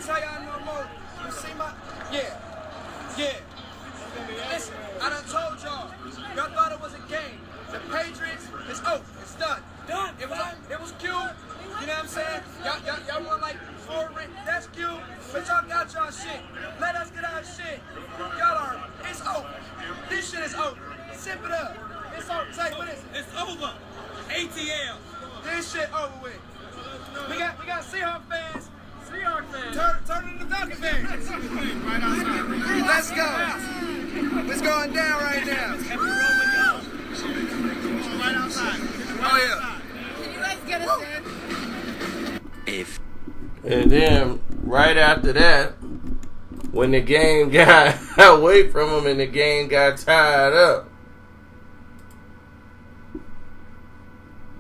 tell y'all no more. You see my... Yeah. Listen, I done told y'all. Y'all thought it was a game. The Patriots, it's over. It's done. It was cute. You know what I'm saying? Y'all want like 4 rings. That's cute. But y'all got y'all shit. Let us get our shit. Y'all are... It's over. This shit is over. Sip it up. It's over. Say what is it? It's over. ATL. This shit over with. We got Seahawks fans. Turn into Falcons fans. Right outside. Let's go. It's going down right now. Right outside. Oh yeah. Can you guys get us in? And then right after that, when the game got away from him and the game got tied up,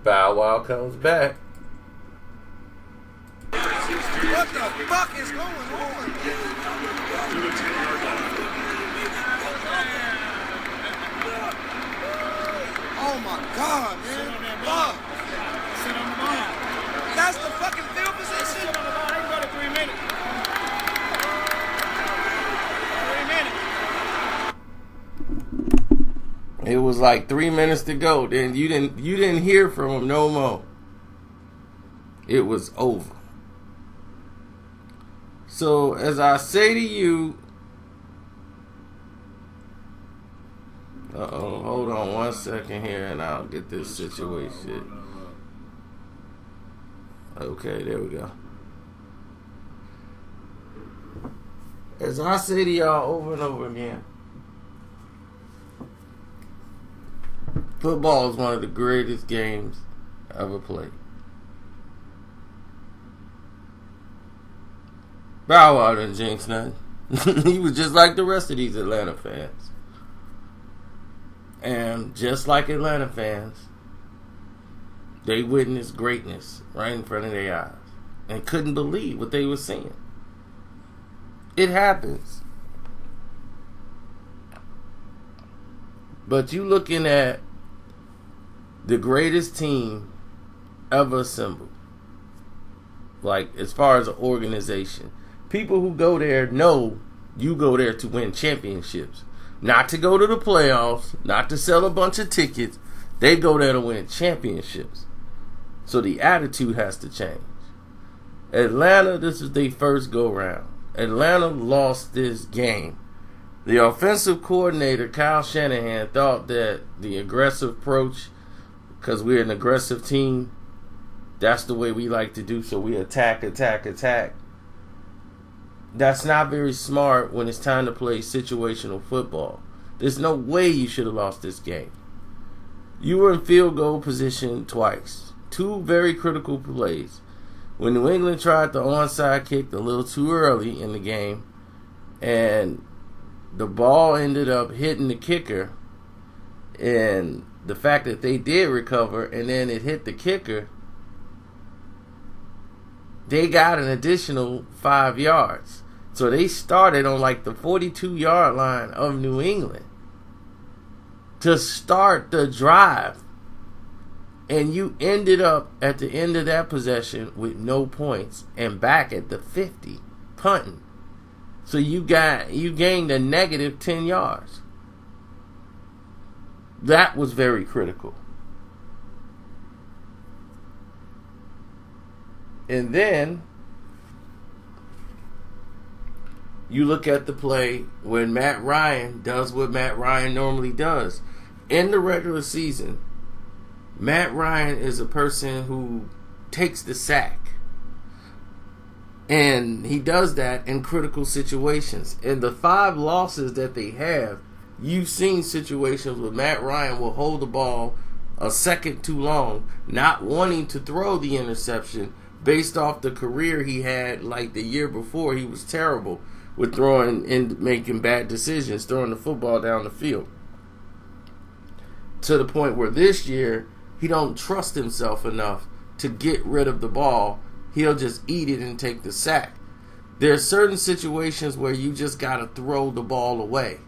Bow Wow comes back. What the fuck is going on? Oh my God, man. Fuck. Sit on the ball. That's the fucking field position? Sit on the ball. They can go to 3 minutes. 3 minutes. It was like 3 minutes to go. Then you didn't hear from him no more. It was over. So as I say to you, hold on 1 second here, and I'll get this situation. Okay, there we go. As I say to y'all over and over again, football is one of the greatest games ever played. Bow Wow didn't jinx nothing. He was just like the rest of these Atlanta fans. And just like Atlanta fans, they witnessed greatness right in front of their eyes and couldn't believe what they were seeing. It happens. But you looking at the greatest team ever assembled. Like, as far as an organization. People who go there know you go there to win championships. Not to go to the playoffs. Not to sell a bunch of tickets. They go there to win championships. So the attitude has to change. Atlanta, this is their first go-round. Atlanta lost this game. The offensive coordinator, Kyle Shanahan, thought that the aggressive approach, because we're an aggressive team, that's the way we like to do, so we attack. That's not very smart when it's time to play situational football. There's no way you should have lost this game. You were in field goal position twice. 2 very critical plays. When New England tried the onside kick a little too early in the game, and the ball ended up hitting the kicker, and the fact that they did recover and then it hit the kicker, they got an additional 5 yards. So they started on like the 42-yard line of New England to start the drive. And you ended up at the end of that possession with no points and back at the 50, punting. So you gained a negative 10 yards. That was very critical. And then you look at the play when Matt Ryan does what Matt Ryan normally does. In the regular season, Matt Ryan is a person who takes the sack. And he does that in critical situations. In the 5 losses that they have, you've seen situations where Matt Ryan will hold the ball a second too long, not wanting to throw the interception based off the career he had. Like the year before, he was terrible with throwing and making bad decisions, throwing the football down the field. To the point where this year, he don't trust himself enough to get rid of the ball. He'll just eat it and take the sack. There are certain situations where you just got to throw the ball away.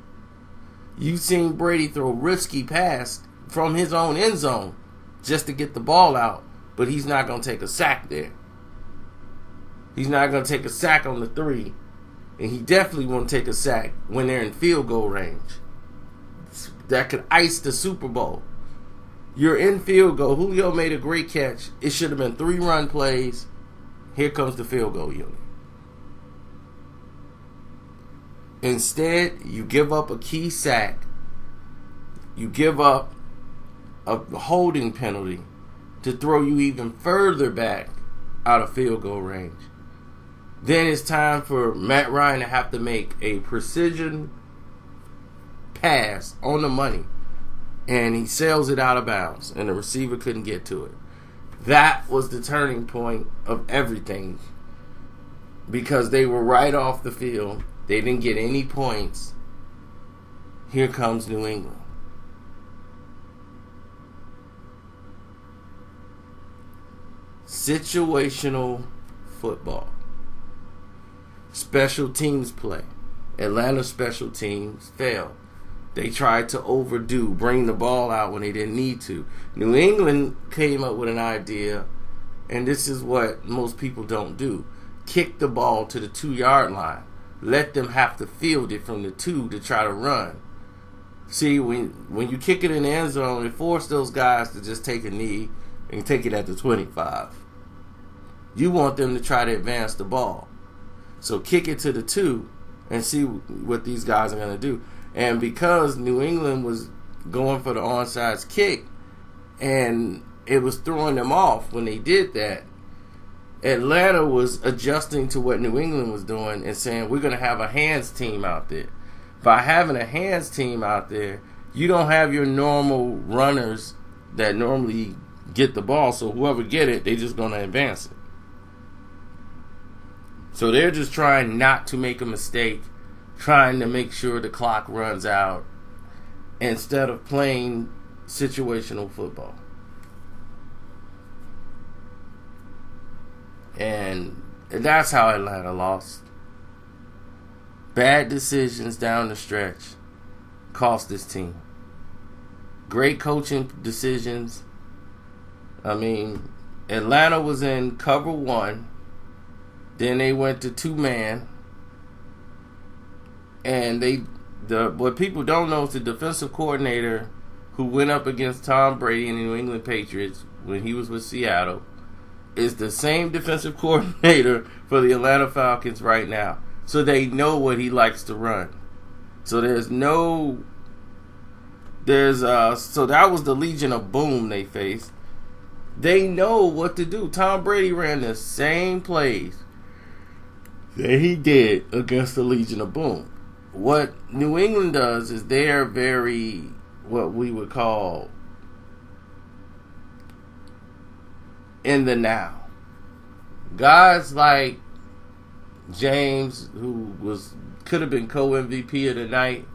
You've seen Brady throw risky pass from his own end zone just to get the ball out, but he's not going to take a sack there. He's not going to take a sack on the 3. And he definitely won't take a sack when they're in field goal range. That could ice the Super Bowl. You're in field goal. Julio made a great catch. It should have been 3 run plays. Here comes the field goal unit. Instead, you give up a key sack. You give up a holding penalty to throw you even further back out of field goal range. Then it's time for Matt Ryan to have to make a precision pass on the money. And he sails it out of bounds. And the receiver couldn't get to it. That was the turning point of everything. Because they were right off the field. They didn't get any points. Here comes New England. Situational football. Special teams play. Atlanta special teams failed. They tried to overdo, bring the ball out when they didn't need to. New England came up with an idea, and this is what most people don't do. Kick the ball to the 2-yard line. Let them have to field it from the 2 to try to run. See, when you kick it in the end zone, it forces those guys to just take a knee and take it at the 25. You want them to try to advance the ball. So kick it to the 2 and see what these guys are going to do. And because New England was going for the onside kick and it was throwing them off when they did that, Atlanta was adjusting to what New England was doing and saying, we're going to have a hands team out there. By having a hands team out there, you don't have your normal runners that normally get the ball. So whoever get it, they're just going to advance it. So they're just trying not to make a mistake, trying to make sure the clock runs out instead of playing situational football. And that's how Atlanta lost. Bad decisions down the stretch cost this team. Great coaching decisions. I mean, Atlanta was in cover 1. Then they went to 2-man. And what people don't know is the defensive coordinator who went up against Tom Brady and the New England Patriots when he was with Seattle is the same defensive coordinator for the Atlanta Falcons right now. So they know what he likes to run. So so that was the Legion of Boom they faced. They know what to do. Tom Brady ran the same plays that he did against the Legion of Boom. What New England does is they're very, what we would call, in the now. Guys like James, who could have been co-MVP of the night,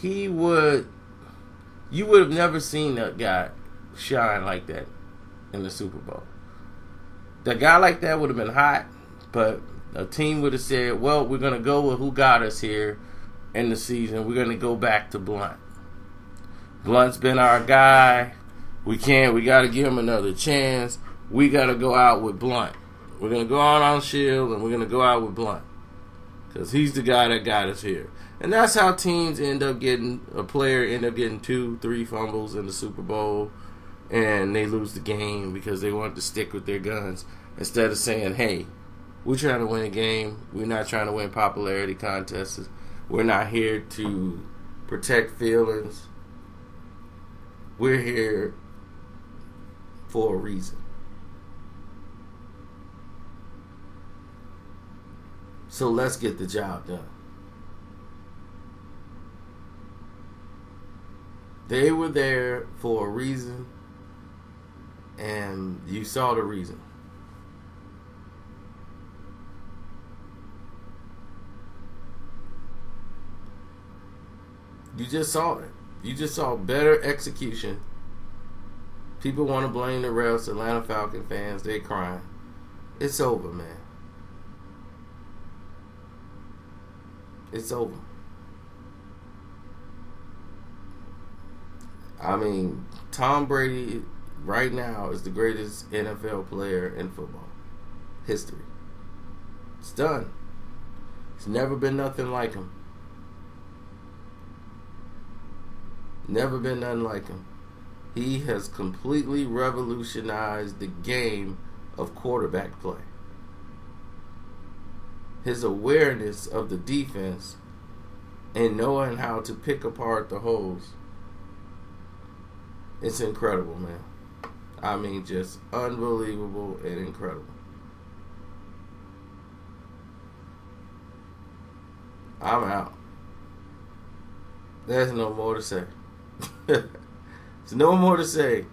you would have never seen that guy shine like that in the Super Bowl. The guy like that would have been hot, but a team would have said, well, we're going to go with who got us here in the season. We're going to go back to Blunt. Blunt's been our guy. We got to give him another chance. We got to go out with Blunt. We're going to go out on Shield, and we're going to go out with Blunt. Because he's the guy that got us here. And that's how teams end up getting 2-3 fumbles in the Super Bowl, and they lose the game because they want to stick with their guns instead of saying, hey, we're trying to win a game. We're not trying to win popularity contests. We're not here to protect feelings. We're here for a reason. So let's get the job done. They were there for a reason, and you saw the reason. You just saw it. You just saw better execution. People want to blame the refs. Atlanta Falcon fans, they crying. It's over, man. It's over. I mean, Tom Brady right now is the greatest NFL player in football. history. It's done. It's never been nothing like him. Never been nothing like him. He has completely revolutionized the game of quarterback play. His awareness of the defense and knowing how to pick apart the holes. It's incredible, man. I mean, just unbelievable and incredible. I'm out. There's no more to say. There's no more to say.